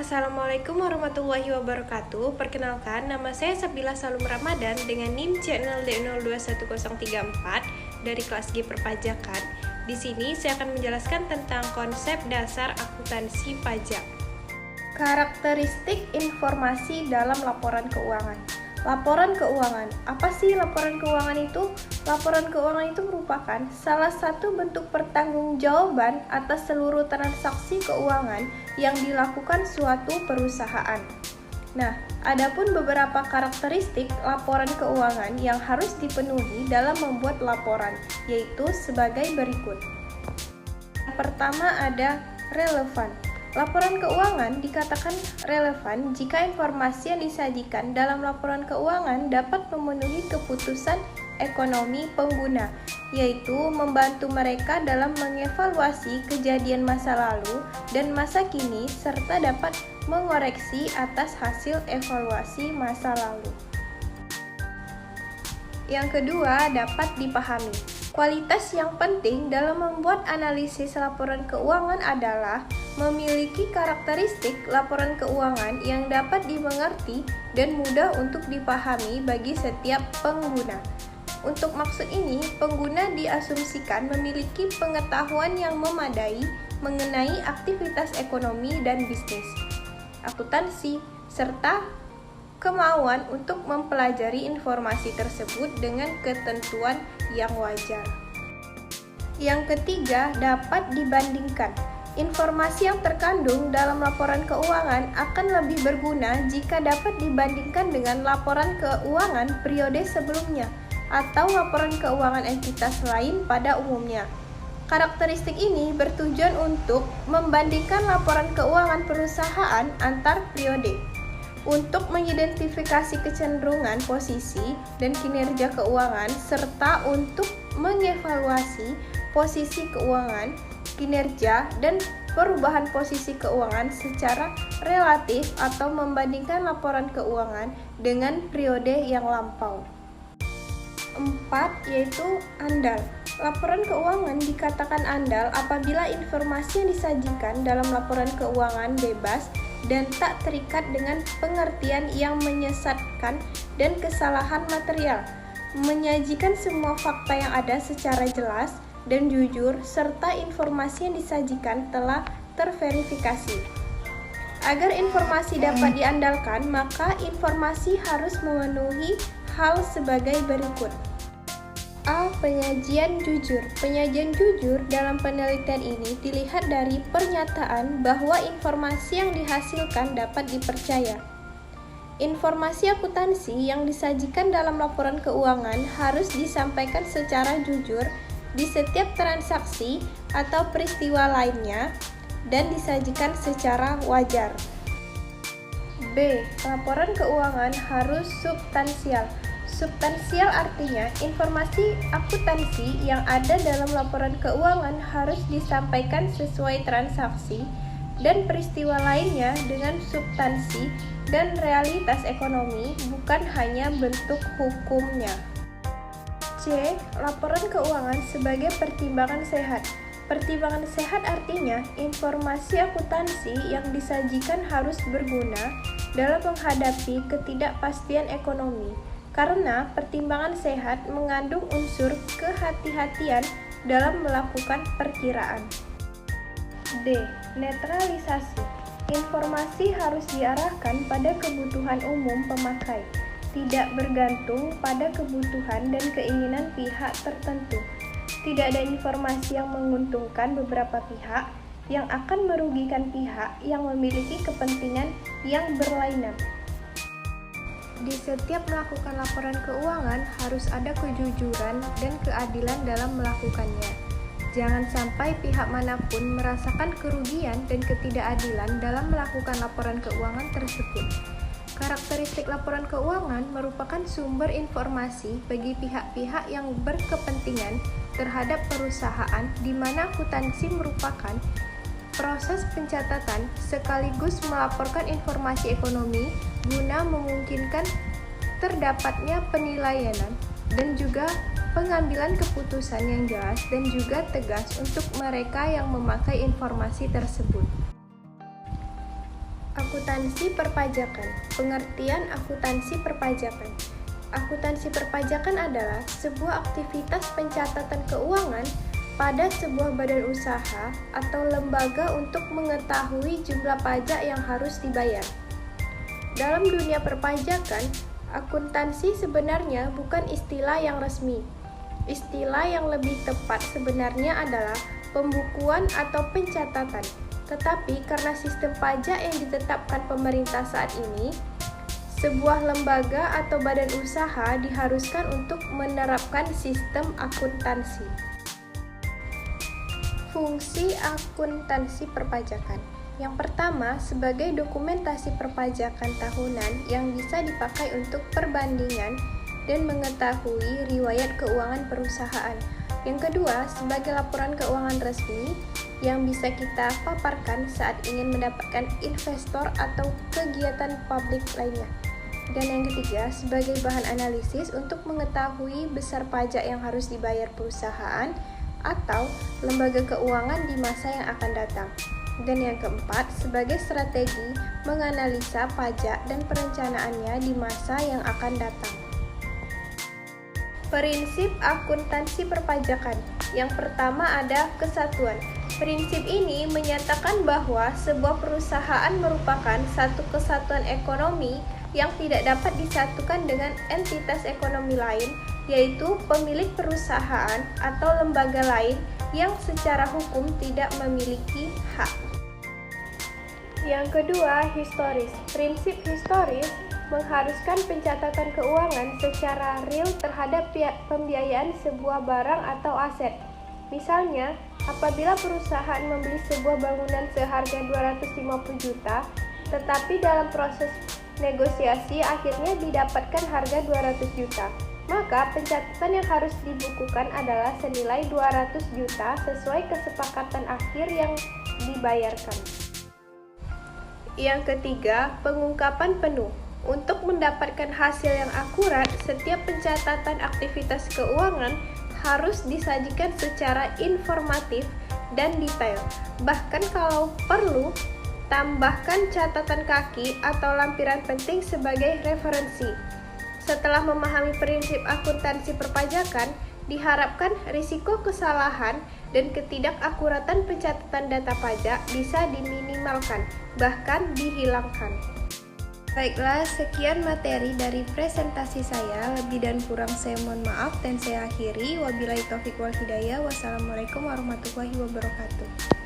Assalamualaikum warahmatullahi wabarakatuh. Perkenalkan, nama saya Sabila Salum Ramadan dengan NIM C021034 dari kelas G Perpajakan. Di sini saya akan menjelaskan tentang konsep dasar akuntansi pajak. Karakteristik informasi dalam laporan keuangan. Laporan keuangan. Apa sih laporan keuangan itu? Laporan keuangan itu merupakan salah satu bentuk pertanggungjawaban atas seluruh transaksi keuangan yang dilakukan suatu perusahaan. Nah, adapun beberapa karakteristik laporan keuangan yang harus dipenuhi dalam membuat laporan, yaitu sebagai berikut. Yang pertama ada relevan. Laporan keuangan dikatakan relevan jika informasi yang disajikan dalam laporan keuangan dapat memenuhi keputusan ekonomi pengguna, yaitu membantu mereka dalam mengevaluasi kejadian masa lalu dan masa kini serta dapat mengoreksi atas hasil evaluasi masa lalu. Yang kedua, dapat dipahami. Kualitas yang penting dalam membuat analisis laporan keuangan adalah memiliki karakteristik laporan keuangan yang dapat dimengerti dan mudah untuk dipahami bagi setiap pengguna. Untuk maksud ini, pengguna diasumsikan memiliki pengetahuan yang memadai mengenai aktivitas ekonomi dan bisnis, akuntansi, serta kemauan untuk mempelajari informasi tersebut dengan ketentuan yang wajar. Yang ketiga, dapat dibandingkan. Informasi yang terkandung dalam laporan keuangan akan lebih berguna jika dapat dibandingkan dengan laporan keuangan periode sebelumnya atau laporan keuangan entitas lain pada umumnya. Karakteristik ini bertujuan untuk membandingkan laporan keuangan perusahaan antar periode, untuk mengidentifikasi kecenderungan posisi dan kinerja keuangan, serta untuk mengevaluasi posisi keuangan, kinerja, dan perubahan posisi keuangan secara relatif atau membandingkan laporan keuangan dengan periode yang lampau. 4. Yaitu andal. Laporan keuangan dikatakan andal apabila informasi yang disajikan dalam laporan keuangan bebas dan tak terikat dengan pengertian yang menyesatkan dan kesalahan material, menyajikan semua fakta yang ada secara jelas dan jujur, serta informasi yang disajikan telah terverifikasi. Agar informasi dapat diandalkan, maka informasi harus memenuhi hal sebagai berikut. A. Penyajian jujur. Penyajian jujur dalam penelitian ini dilihat dari pernyataan bahwa informasi yang dihasilkan dapat dipercaya. Informasi akuntansi yang disajikan dalam laporan keuangan harus disampaikan secara jujur di setiap transaksi atau peristiwa lainnya dan disajikan secara wajar. B. Laporan keuangan harus substansial. Substansial artinya informasi akuntansi yang ada dalam laporan keuangan harus disampaikan sesuai transaksi dan peristiwa lainnya dengan substansi dan realitas ekonomi, bukan hanya bentuk hukumnya. C. Laporan keuangan sebagai pertimbangan sehat. Pertimbangan sehat artinya informasi akuntansi yang disajikan harus berguna dalam menghadapi ketidakpastian ekonomi, karena pertimbangan sehat mengandung unsur kehati-hatian dalam melakukan perkiraan. D. Netralisasi. Informasi harus diarahkan pada kebutuhan umum pemakai, tidak bergantung pada kebutuhan dan keinginan pihak tertentu. Tidak ada informasi yang menguntungkan beberapa pihak yang akan merugikan pihak yang memiliki kepentingan yang berlainan. Di setiap melakukan laporan keuangan harus ada kejujuran dan keadilan dalam melakukannya. Jangan sampai pihak manapun merasakan kerugian dan ketidakadilan dalam melakukan laporan keuangan tersebut. Karakteristik laporan keuangan merupakan sumber informasi bagi pihak-pihak yang berkepentingan terhadap perusahaan, di mana akuntansi merupakan proses pencatatan sekaligus melaporkan informasi ekonomi guna memungkinkan terdapatnya penilaian dan juga pengambilan keputusan yang jelas dan juga tegas untuk mereka yang memakai informasi tersebut. Akuntansi perpajakan. Pengertian akuntansi perpajakan. Akuntansi perpajakan adalah sebuah aktivitas pencatatan keuangan pada sebuah badan usaha atau lembaga untuk mengetahui jumlah pajak yang harus dibayar. Dalam dunia perpajakan, akuntansi sebenarnya bukan istilah yang resmi. Istilah yang lebih tepat sebenarnya adalah pembukuan atau pencatatan. Tetapi karena sistem pajak yang ditetapkan pemerintah saat ini, sebuah lembaga atau badan usaha diharuskan untuk menerapkan sistem akuntansi. Fungsi akuntansi perpajakan. Yang pertama, sebagai dokumentasi perpajakan tahunan yang bisa dipakai untuk perbandingan dan mengetahui riwayat keuangan perusahaan. Yang kedua, sebagai laporan keuangan resmi yang bisa kita paparkan saat ingin mendapatkan investor atau kegiatan publik lainnya. Dan yang ketiga, sebagai bahan analisis untuk mengetahui besar pajak yang harus dibayar perusahaan atau lembaga keuangan di masa yang akan datang. Dan yang keempat, sebagai strategi menganalisa pajak dan perencanaannya di masa yang akan datang. Prinsip akuntansi perpajakan. Yang pertama ada kesatuan. Prinsip ini menyatakan bahwa sebuah perusahaan merupakan satu kesatuan ekonomi yang tidak dapat disatukan dengan entitas ekonomi lain, yaitu pemilik perusahaan atau lembaga lain yang secara hukum tidak memiliki hak. Yang kedua, historis. Prinsip historis mengharuskan pencatatan keuangan secara real terhadap pembiayaan sebuah barang atau aset. Misalnya, apabila perusahaan membeli sebuah bangunan seharga 250 juta, tetapi dalam proses negosiasi akhirnya didapatkan harga 200 juta, maka pencatatan yang harus dibukukan adalah senilai 200 juta sesuai kesepakatan akhir yang dibayarkan. Yang ketiga, pengungkapan penuh. Untuk mendapatkan hasil yang akurat, setiap pencatatan aktivitas keuangan harus disajikan secara informatif dan detail. Bahkan kalau perlu, tambahkan catatan kaki atau lampiran penting sebagai referensi. Setelah memahami prinsip akuntansi perpajakan, diharapkan risiko kesalahan dan ketidakakuratan pencatatan data pajak bisa diminimalkan, bahkan dihilangkan. Baiklah, sekian materi dari presentasi saya. Lebih dan kurang saya mohon maaf dan saya akhiri. Wabillahi taufiq wal hidayah. Wassalamualaikum warahmatullahi wabarakatuh.